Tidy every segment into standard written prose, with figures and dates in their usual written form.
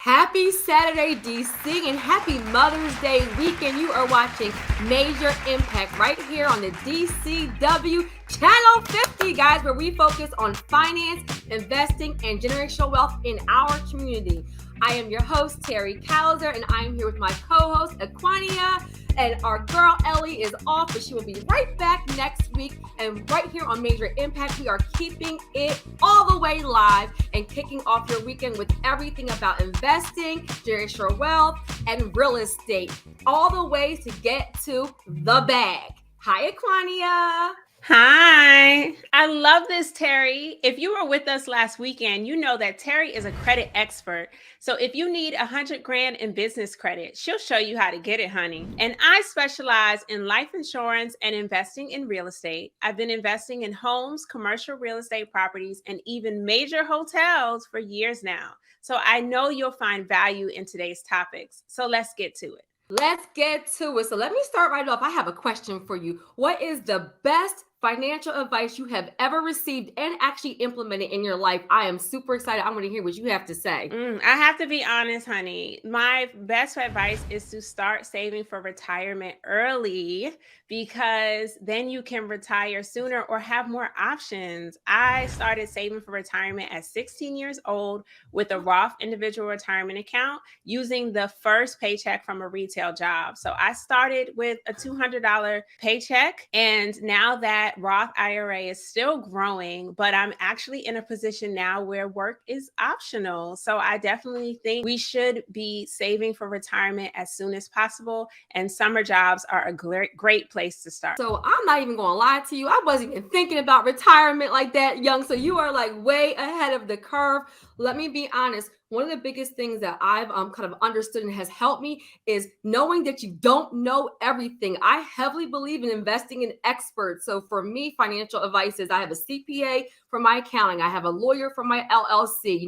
Happy Saturday, DC, and happy Mother's Day weekend. You are watching Major Impact right here on the DCW Channel 50, guys, where we focus on finance, investing, and generational wealth in our community. I am your host, Terri Calzer, and I am here with my co-host, Acquania. And our girl, Ellie, is off, but she will be right back next week. And right here on Major Impact, we are keeping it all the way live and kicking off your weekend with everything about investing, generational wealth, and real estate. All the ways to get to the bag. Hi, Acquania. Hi, I love this, Terri. If you were with us last weekend, you know that Terri is a credit expert. So if you need 100 grand in business credit, she'll show you how to get it, honey. And I specialize in life insurance and investing in real estate. I've been investing in homes, commercial real estate properties, and even major hotels for years now. So I know you'll find value in today's topics. So let's get to it. Let's get to it. So let me start right off. I have a question for you. What is the best financial advice you have ever received and actually implemented in your life? I am super excited. I want to hear what you have to say. I have to be honest, honey. My best advice is to start saving for retirement early, because then you can retire sooner or have more options. I started saving for retirement at 16 years old with a Roth individual retirement account using the first paycheck from a retail job. So I started with a $200 paycheck, and now that Roth IRA is still growing, but I'm actually in a position now where work is optional. So I definitely think we should be saving for retirement as soon as possible, and summer jobs are a great place to start. So I'm not even going to lie to you. I wasn't even thinking about retirement like that young. So you are like way ahead of the curve. Let me be honest. One of the biggest things that I've kind of understood and has helped me is knowing that you don't know everything. I heavily believe in investing in experts. So for me, financial advice is I have a CPA for my accounting. I have a lawyer for my LLC.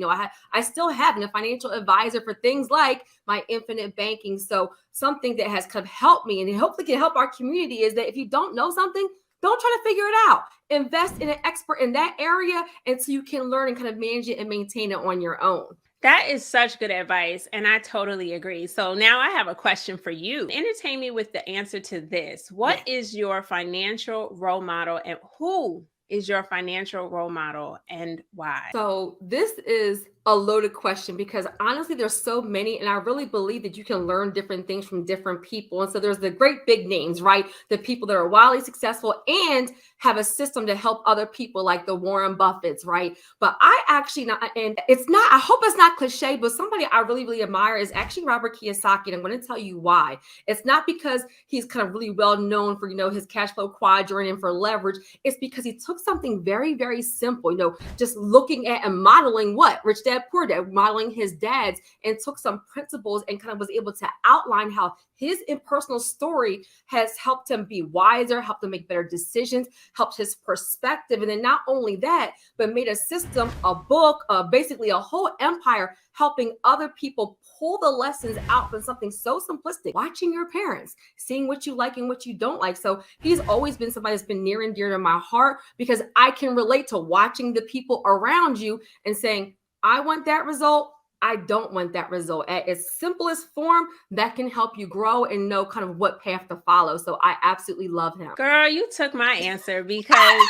I still have a financial advisor for things like my infinite banking. So something that has kind of helped me and hopefully can help our community is that if you don't know something, don't try to figure it out. Invest in an expert in that area, and so you can learn and kind of manage it and maintain it on your own. That is such good advice, and I totally agree. So now I have a question for you. Entertain me with the answer to this. What is your financial role model, and who is your financial role model and why? So this is a loaded question because honestly, there's so many, and I really believe that you can learn different things from different people. And so there's the great big names, right? The people that are wildly successful and have a system to help other people, like the Warren Buffetts, right? But I actually not, and it's not, I hope it's not cliche, but somebody I really, really admire is actually Robert Kiyosaki. And I'm going to tell you why. It's not because he's kind of really well known for, his cash flow quadrant and for leverage. It's because he took something very, very simple, just looking at and modeling Rich Dad, Poor Dad, modeling his dad's, and took some principles and kind of was able to outline how his personal story has helped him be wiser, helped him make better decisions, helped his perspective. And then not only that, but made a system, a book, basically a whole empire, helping other people pull the lessons out from something so simplistic. Watching your parents, seeing what you like and what you don't like. So he's always been somebody that's been near and dear to my heart because I can relate to watching the people around you and saying, I want that result. I don't want that result. At its simplest form, that can help you grow and know kind of what path to follow. So I absolutely love him. Girl, you took my answer because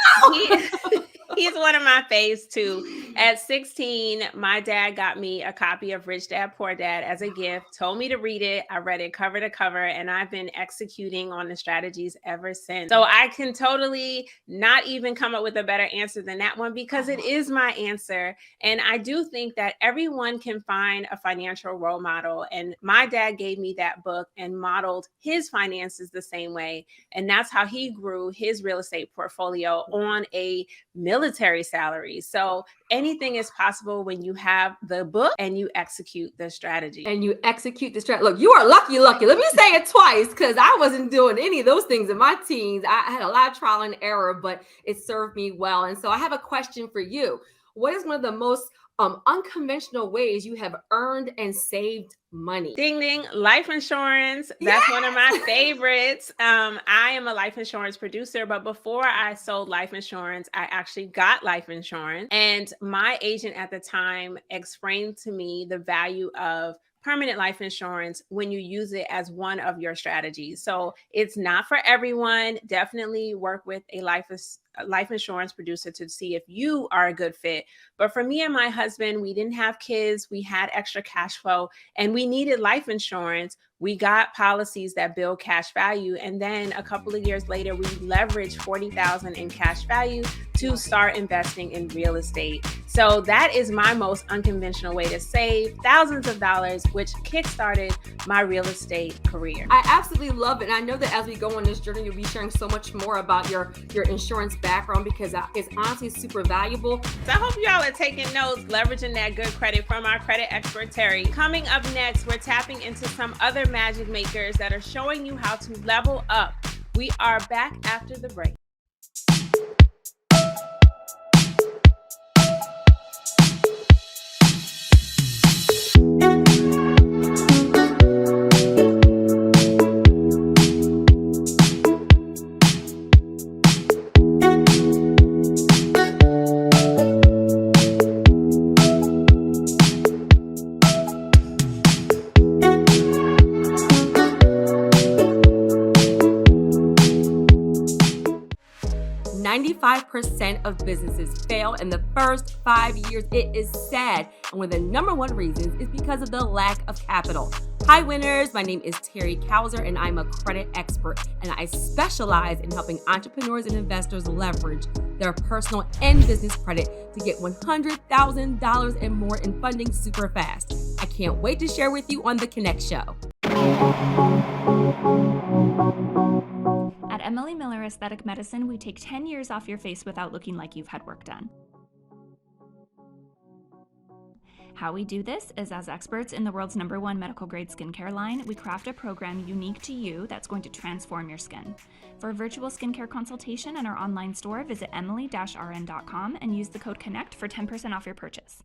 he's one of my faves too. At 16, my dad got me a copy of Rich Dad, Poor Dad as a gift, told me to read it. I read it cover to cover, and I've been executing on the strategies ever since. So I can totally not even come up with a better answer than that one because it is my answer. And I do think that everyone can find a financial role model. And my dad gave me that book and modeled his finances the same way. And that's how he grew his real estate portfolio on a military salary. So anything is possible when you have the book and you execute the strategy. Look, you are lucky. Let me say it twice because I wasn't doing any of those things in my teens. I had a lot of trial and error, but it served me well. And so I have a question for you. What is one of the most unconventional ways you have earned and saved money. Ding ding, life insurance. That's one of my favorites. I am a life insurance producer, but before I sold life insurance, I actually got life insurance. And my agent at the time explained to me the value of permanent life insurance when you use it as one of your strategies. So it's not for everyone. Definitely work with a life insurance producer to see if you are a good fit. But for me and my husband, we didn't have kids. We had extra cash flow and we needed life insurance. We got policies that build cash value. And then a couple of years later, we leveraged $40,000 in cash value to start investing in real estate. So that is my most unconventional way to save thousands of dollars, which kickstarted my real estate career. I absolutely love it. And I know that as we go on this journey, you'll be sharing so much more about your insurance background because it's honestly super valuable. So I hope you all are taking notes, leveraging that good credit from our credit expert, Terri. Coming up next, we're tapping into some other magic makers that are showing you how to level up. We are back after the break. Percent of businesses fail in the first 5 years. It is sad. And one of the number one reasons is because of the lack of capital. Hi winners, my name is Terri Cowser and I'm a credit expert and I specialize in helping entrepreneurs and investors leverage their personal and business credit to get $100,000 and more in funding super fast. I can't wait to share with you on The Connect Show. At Emily Miller Aesthetic Medicine, we take 10 years off your face without looking like you've had work done. How we do this is, as experts in the world's #1 medical grade skincare line, we craft a program unique to you that's going to transform your skin. For a virtual skincare consultation and our online store, visit emily-rn.com and use the code CONNECT for 10% off your purchase.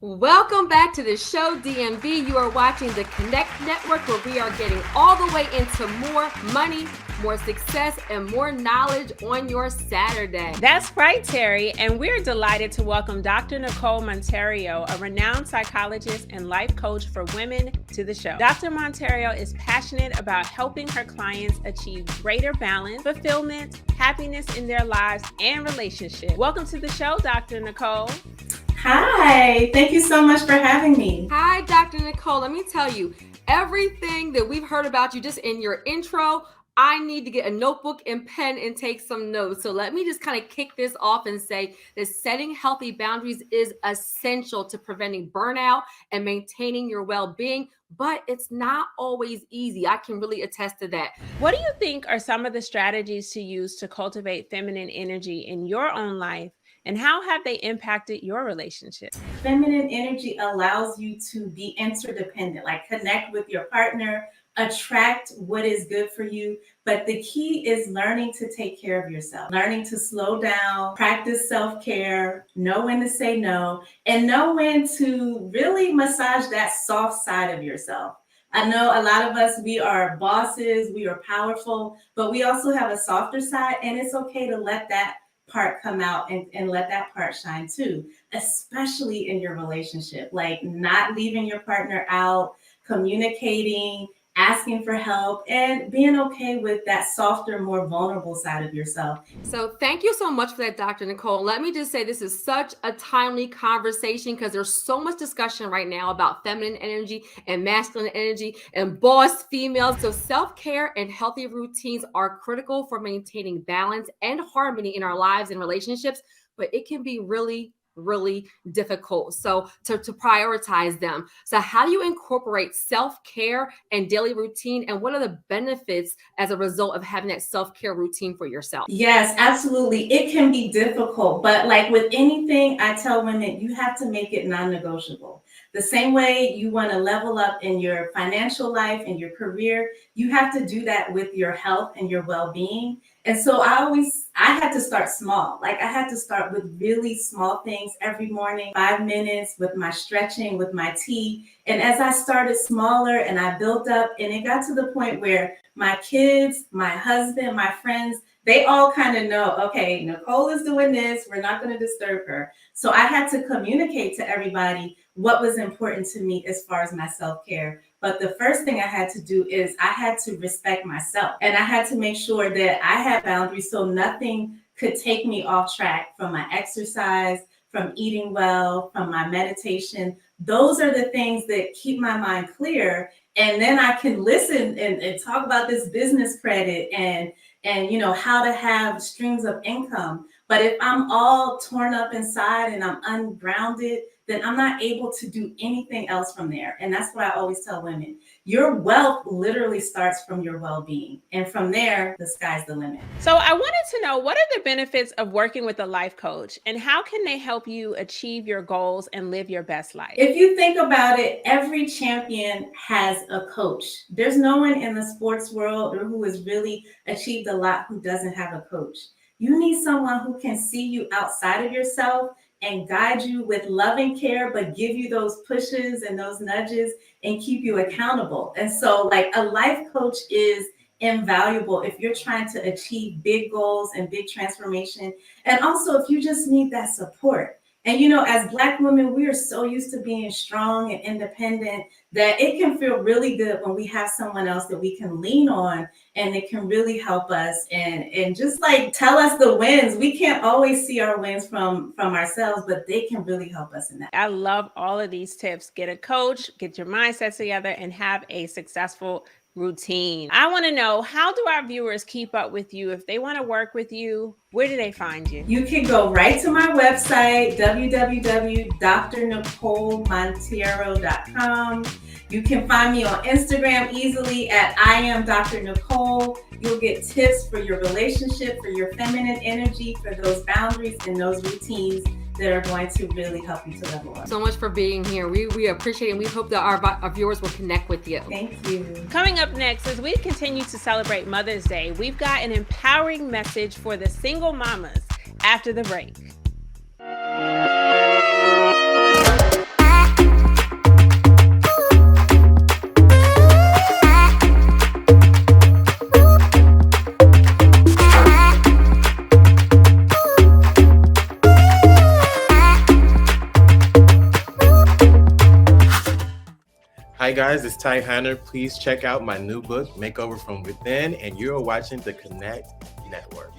Welcome back to the show, DMV. You are watching the Connect Network, where we are getting all the way into more money, more success, and more knowledge on your Saturday. That's right, Terri. And we're delighted to welcome Dr. Nicole Monteiro, a renowned psychologist and life coach for women, to the show. Dr. Monteiro is passionate about helping her clients achieve greater balance, fulfillment, happiness in their lives, and relationships. Welcome to the show, Dr. Nicole. Hi, thank you so much for having me. Hi, Dr. Nicole. Let me tell you, everything that we've heard about you just in your intro, I need to get a notebook and pen and take some notes. So let me just kind of kick this off and say that setting healthy boundaries is essential to preventing burnout and maintaining your well-being, but it's not always easy. I can really attest to that. What do you think are some of the strategies to use to cultivate feminine energy in your own life? And how have they impacted your relationship? Feminine energy allows you to be interdependent, like connect with your partner, attract what is good for you. But the key is learning to take care of yourself, learning to slow down, practice self-care, know when to say no, and know when to really massage that soft side of yourself. I know a lot of us, we are bosses, we are powerful, but we also have a softer side, and it's okay to let that part come out and let that part shine too, especially in your relationship, like not leaving your partner out, communicating, asking for help, and being okay with that softer, more vulnerable side of yourself. So thank you so much for that, Dr. Nicole. Let me just say this is such a timely conversation because there's so much discussion right now about feminine energy and masculine energy and boss females. So self-care and healthy routines are critical for maintaining balance and harmony in our lives and relationships, but it can be really difficult. So to prioritize them. So how do you incorporate self-care and daily routine? And what are the benefits as a result of having that self-care routine for yourself? Yes, absolutely. It can be difficult, but like with anything, I tell women, you have to make it non-negotiable. The same way you want to level up in your financial life and your career, you have to do that with your health and your well-being. And so I had to start small. Like I had to start with really small things every morning, 5 minutes with my stretching, with my tea. And as I started smaller and I built up, and it got to the point where my kids, my husband, my friends, they all kind of know, okay, Nicole is doing this. We're not going to disturb her. So I had to communicate to everybody what was important to me as far as my self-care. But the first thing I had to do is I had to respect myself, and I had to make sure that I had boundaries so nothing could take me off track from my exercise, from eating well, from my meditation. Those are the things that keep my mind clear. And then I can listen and talk about this business credit and how to have streams of income. But if I'm all torn up inside and I'm ungrounded, then I'm not able to do anything else from there. And that's what I always tell women. Your wealth literally starts from your well-being. And from there, the sky's the limit. So I wanted to know, what are the benefits of working with a life coach, and how can they help you achieve your goals and live your best life? If you think about it, every champion has a coach. There's no one in the sports world or who has really achieved a lot who doesn't have a coach. You need someone who can see you outside of yourself and guide you with loving care, but give you those pushes and those nudges and keep you accountable. And so like a life coach is invaluable if you're trying to achieve big goals and big transformation. And also if you just need that support. And, as Black women, we are so used to being strong and independent that it can feel really good when we have someone else that we can lean on, and it can really help us and just like tell us the wins. We can't always see our wins from ourselves, but they can really help us in that. I love all of these tips. Get a coach, get your mindset together, and have a successful routine. I want to know, how do our viewers keep up with you? If they want to work with you, where do they find you? You can go right to my website, www.drnicolemonteiro.com. You can find me on Instagram easily at I am Dr. Nicole. You'll get tips for your relationship, for your feminine energy, for those boundaries and those routines that are going to really help you to level up. So much for being here. We appreciate it, and we hope that our viewers will connect with you. Thank you. Coming up next, as we continue to celebrate Mother's Day, we've got an empowering message for the single mamas after the break. Hi guys, it's Ty Hanner. Please check out my new book, Makeover from Within, and you're watching the Connect Network.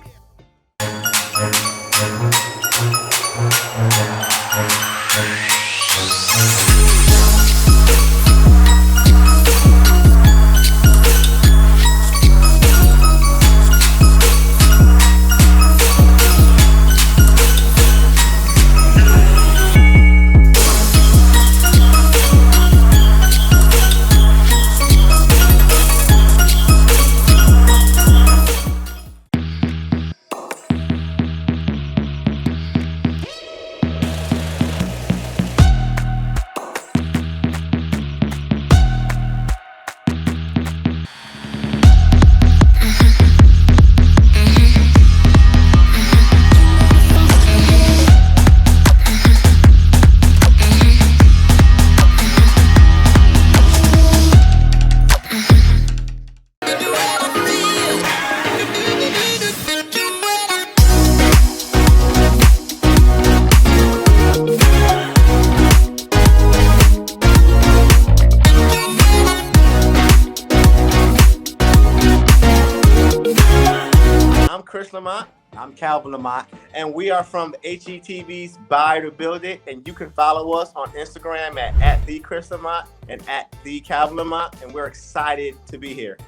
Chris Lamont. I'm Calvin Lamont, and we are from HETV's Buy to Build It, and you can follow us on Instagram at the Chris Lamont and at the Calvin Lamont, and we're excited to be here.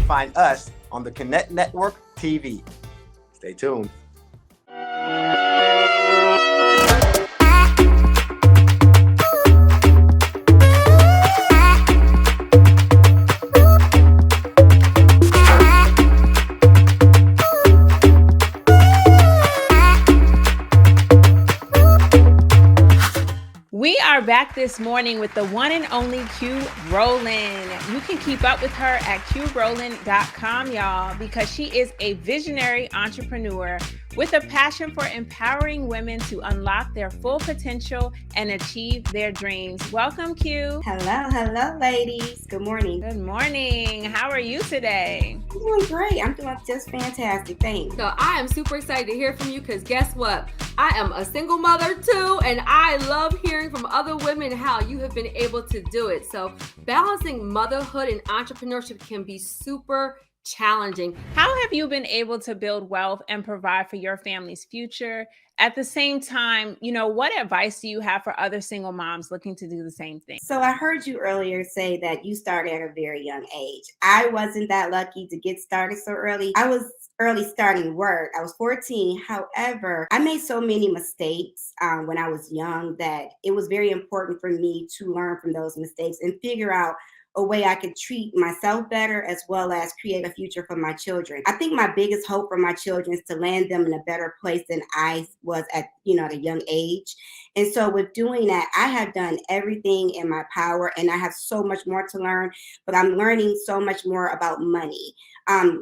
Find us on the Connect Network TV. Stay tuned. We are back this morning with the one and only Q Rowland. You can keep up with her at qrowland.com, y'all, because she is a visionary entrepreneur with a passion for empowering women to unlock their full potential and achieve their dreams. Welcome, Q. Hello, ladies. Good morning. Good morning. How are you today? I'm doing great. I'm doing just fantastic. Thanks. So I am super excited to hear from you because guess what? I am a single mother too, and I love hearing from other women how you have been able to do it. So balancing motherhood and entrepreneurship can be super challenging. How have you been able to build wealth and provide for your family's future? At the same time, what advice do you have for other single moms looking to do the same thing? So I heard you earlier say that you started at a very young age. I wasn't that lucky to get started so early. I was early starting work. I was 14. However, I made so many mistakes when I was young that it was very important for me to learn from those mistakes and figure out a way I could treat myself better as well as create a future for my children. I think my biggest hope for my children is to land them in a better place than I was at, at a young age. And so with doing that, I have done everything in my power and I have so much more to learn, but I'm learning so much more about money.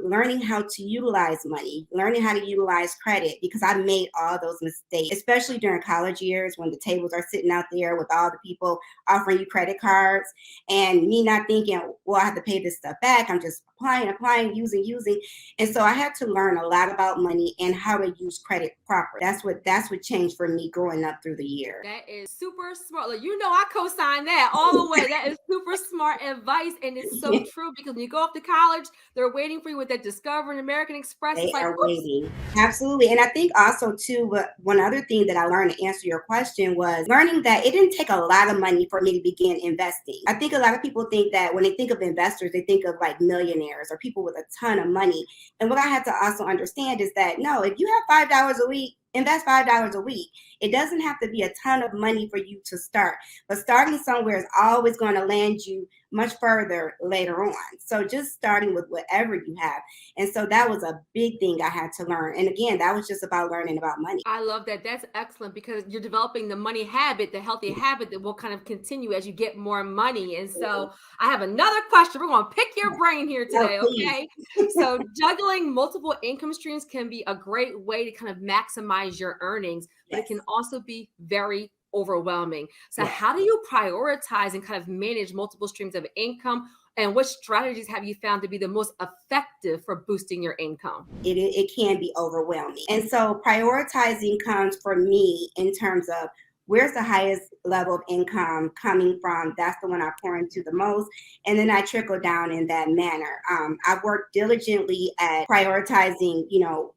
Learning how to utilize money, learning how to utilize credit, because I made all those mistakes, especially during college years when the tables are sitting out there with all the people offering you credit cards and me not thinking, well, I have to pay this stuff back. I'm just applying, using. And so I had to learn a lot about money and how to use credit properly. That's what changed for me growing up through the year. That is super smart. I co-sign that all the way. That is super smart advice. And it's so true because when you go off to college, they're waiting for you with that Discover and American Express. They are waiting. Absolutely. And I think also too, one other thing that I learned to answer your question was learning that it didn't take a lot of money for me to begin investing. I think a lot of people think that when they think of investors, they think of like millionaires or people with a ton of money. And what I had to also understand is that no, if you have $5 a week, invest $5 a week. It doesn't have to be a ton of money for you to start, but starting somewhere is always going to land you much further later on. So just starting with whatever you have. And so that was a big thing I had to learn. And again, that was just about learning about money. I love that. That's excellent because you're developing the money habit, the healthy habit that will kind of continue as you get more money. And so I have another question. We're going to pick your brain here today. Okay. So juggling multiple income streams can be a great way to kind of maximize your earnings, but it can also be very overwhelming. So how do you prioritize and kind of manage multiple streams of income? And what strategies have you found to be the most effective for boosting your income? It can be overwhelming. And so prioritizing comes for me in terms of where's the highest level of income coming from? That's the one I pour into the most. And then I trickle down in that manner. I've worked diligently at prioritizing,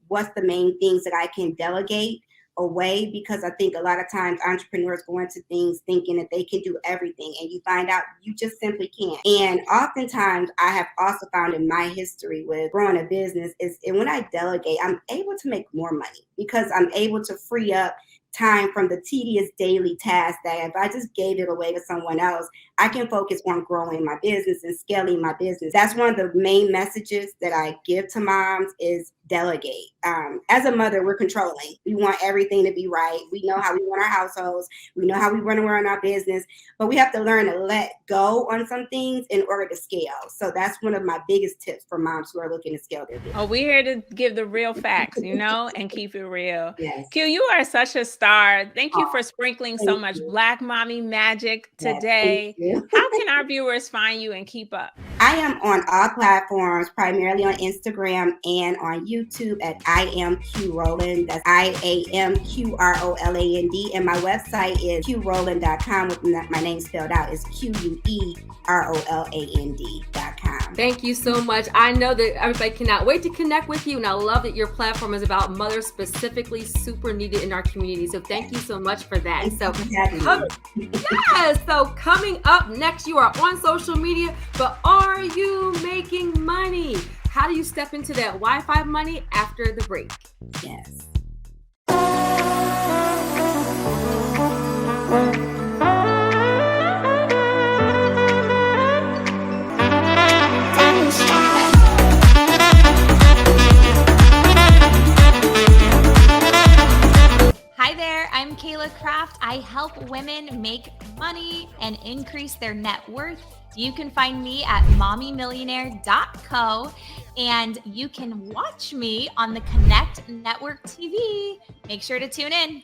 what's the main things that I can delegate away, because I think a lot of times entrepreneurs go into things thinking that they can do everything and you find out you just simply can't. And oftentimes I have also found in my history with growing a business is when I delegate, I'm able to make more money because I'm able to free up time from the tedious daily tasks that if I just gave it away to someone else, I can focus on growing my business and scaling my business. That's one of the main messages that I give to moms is delegate. As a mother, we're controlling. We want everything to be right. We know how we run our households. We know how we want to run our business, but we have to learn to let go on some things in order to scale. So that's one of my biggest tips for moms who are looking to scale their business. Oh, we're here to give the real facts, and keep it real. Yes. Q, you are such a star. Thank you for sprinkling so much Black mommy magic today. Yes, how can our viewers find you and keep up? I am on all platforms, primarily on Instagram and on YouTube at I am Q Roland. That's IAMQROLAND. And my website is qroland.com with my name spelled out. It's QUEROLAND.com. Thank you so much. I know that everybody cannot wait to connect with you, and I love that your platform is about mothers specifically, super needed in our community. So thank you so much for that. So coming up next, you are on social media, but are you making money? How do you step into that Wi-Fi money after the break? Yes. Hi there, I'm Kayla Kraft. I help women make money and increase their net worth. You can find me at mommymillionaire.co, and you can watch me on the Connect Network TV. Make sure to tune in.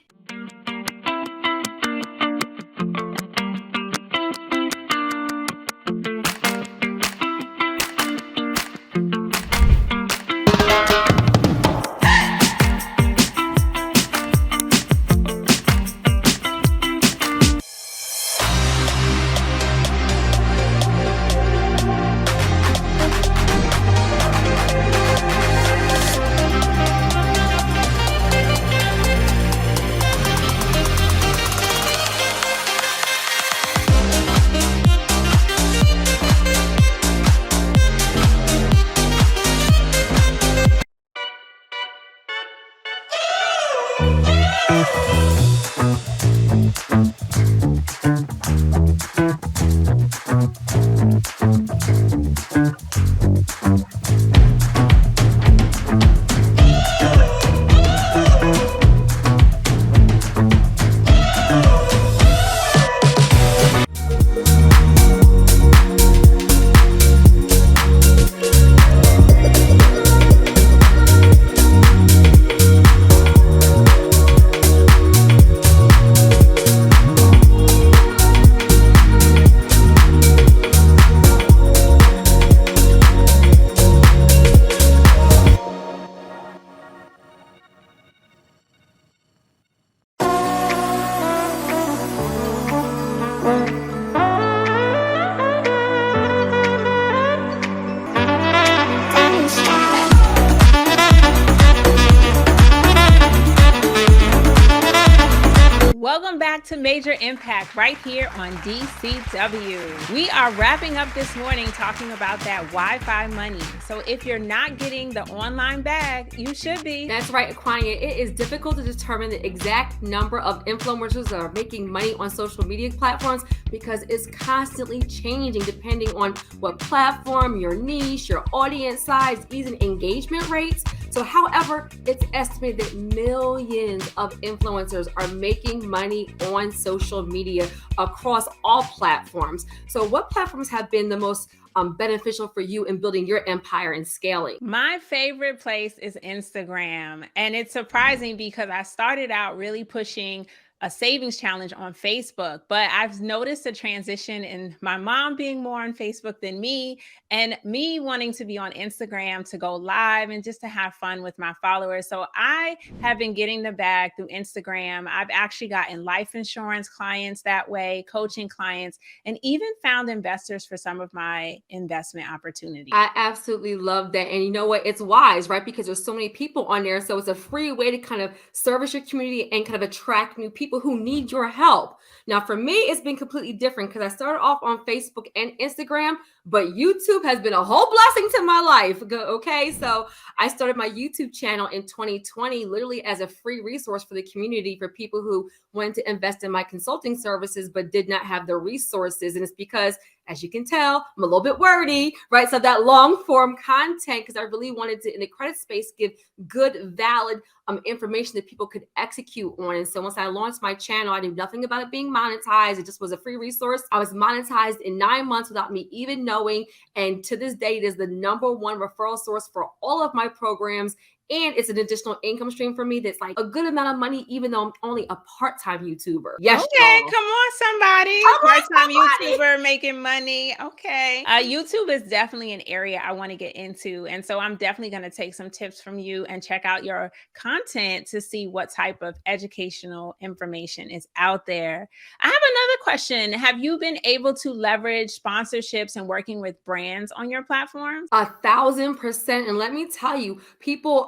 Welcome back to Major Impact right here on DCW. We are wrapping up this morning talking about that Wi-Fi money. So if you're not getting the online bag, you should be. That's right, Acquania. It is difficult to determine the exact number of influencers that are making money on social media platforms because it's constantly changing depending on what platform, your niche, your audience size, even engagement rates. So however, it's estimated that millions of influencers are making money on social media across all platforms. So what platforms have been the most beneficial for you in building your empire and scaling? My favorite place is Instagram. And it's surprising because I started out really pushing a savings challenge on Facebook, but I've noticed a transition in my mom being more on Facebook than me, and me wanting to be on Instagram to go live and just to have fun with my followers. So I have been getting the bag through Instagram. I've actually gotten life insurance clients that way, coaching clients, and even found investors for some of my investment opportunities. I absolutely love that. And you know what? It's wise, right? Because there's so many people on there. So it's a free way to kind of service your community and kind of attract new people who need your help. Now, for me, it's been completely different because I started off on Facebook and Instagram, but YouTube has been a whole blessing to my life. Okay. So I started my YouTube channel in 2020, literally as a free resource for the community for people who wanted to invest in my consulting services, but did not have the resources. And it's because, as you can tell, I'm a little bit wordy, right? So that long form content, because I really wanted to, in the credit space, give good, valid information that people could execute on. And so once I launched my channel, I knew nothing about it being monetized. It just was a free resource. I was monetized in 9 months without me even knowing. And to this day, it is the #1 referral source for all of my programs And it's an additional income stream for me that's like a good amount of money, even though I'm only a part-time YouTuber. Yes, okay, y'all. come on, somebody. Part-time YouTuber making money. Okay. YouTube is definitely an area I want to get into. And so I'm definitely going to take some tips from you and check out your content to see what type of educational information is out there. I have another question. Have you been able to leverage sponsorships and working with brands on your platforms? 1,000%. And let me tell you, people,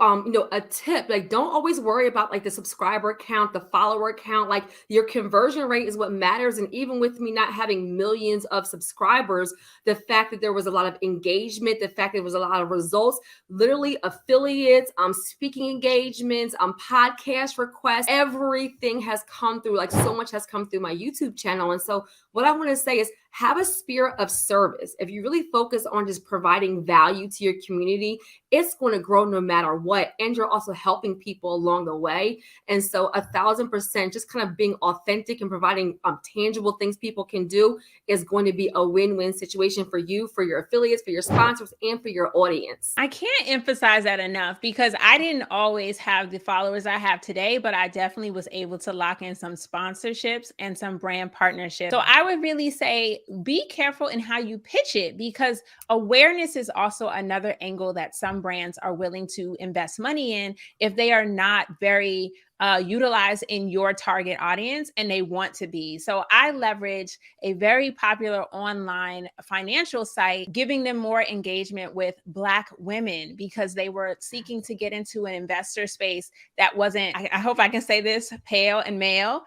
a tip, like, don't always worry about like the subscriber count, the follower count. Like, your conversion rate is what matters. And even with me not having millions of subscribers, the fact that there was a lot of engagement, the fact that there was a lot of results, literally affiliates, speaking engagements, podcast requests, everything has come through. Like, so much has come through my YouTube channel. And so what I want to say is, have a spirit of service. If you really focus on just providing value to your community, it's going to grow no matter what. And you're also helping people along the way. And so 1,000%, just kind of being authentic and providing tangible things people can do is going to be a win-win situation for you, for your affiliates, for your sponsors, and for your audience. I can't emphasize that enough, because I didn't always have the followers I have today, but I definitely was able to lock in some sponsorships and some brand partnerships. So I would really say, be careful in how you pitch it, because awareness is also another angle that some brands are willing to invest money in if they are not very utilized in your target audience and they want to be. So I leverage a very popular online financial site, giving them more engagement with Black women because they were seeking to get into an investor space that wasn't, I hope I can say this, pale and male.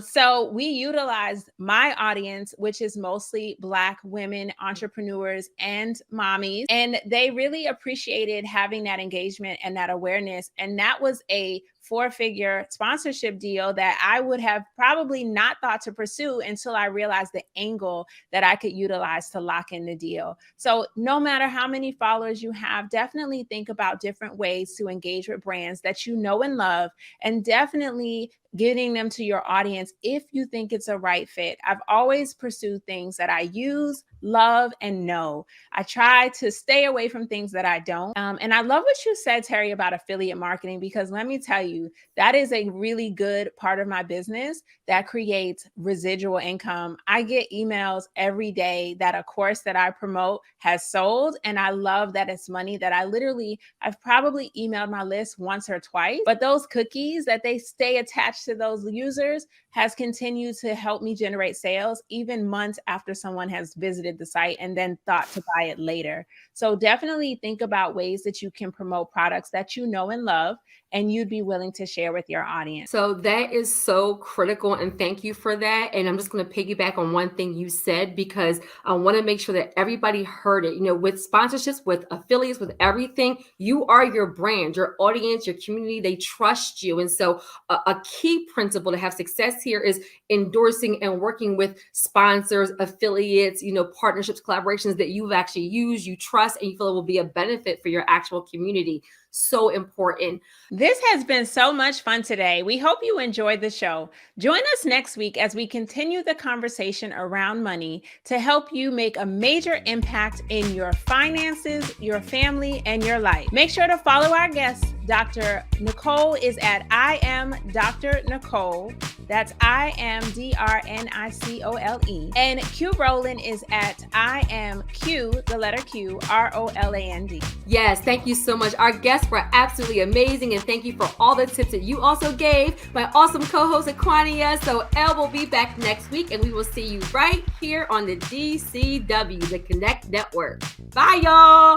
So we utilized my audience, which is mostly Black women, entrepreneurs, and mommies. And they really appreciated having that engagement and that awareness. And that was a 4-figure sponsorship deal that I would have probably not thought to pursue until I realized the angle that I could utilize to lock in the deal. So no matter how many followers you have, definitely think about different ways to engage with brands that you know and love, and definitely getting them to your audience if you think it's a right fit. I've always pursued things that I use, love, and know. I try to stay away from things that I don't. And I love what you said, Terri, about affiliate marketing, because let me tell you, that is a really good part of my business that creates residual income. I get emails every day that a course that I promote has sold. And I love that it's money that I've probably emailed my list once or twice, but those cookies that they stay attached to those users has continued to help me generate sales even months after someone has visited the site and then thought to buy it later. So definitely think about ways that you can promote products that you know and love and you'd be willing to share with your audience. So that is so critical, and thank you for that. And I'm just going to piggyback on one thing you said, because I want to make sure that everybody heard it. With sponsorships, with affiliates, with everything, you are your brand, your audience, your community. They trust you. And so a key principle to have success here is endorsing and working with sponsors, affiliates, partnerships, collaborations that you've actually used, you trust, and you feel it will be a benefit for your actual community. So important. This has been so much fun today. We hope you enjoyed the show. Join us next week as we continue the conversation around money to help you make a major impact in your finances, your family, and your life. Make sure to follow our guest. Dr. Nicole is at I am Dr. Nicole. That's I am DRNICOLE. And Q Roland is at I am Q, the letter Q, ROLAND. Yes, thank you so much. Our guests were absolutely amazing, and thank you for all the tips that you also gave my awesome co-host Acquania. So Elle will be back next week, and we will see you right here on the DCW, the Connect Network. Bye, y'all.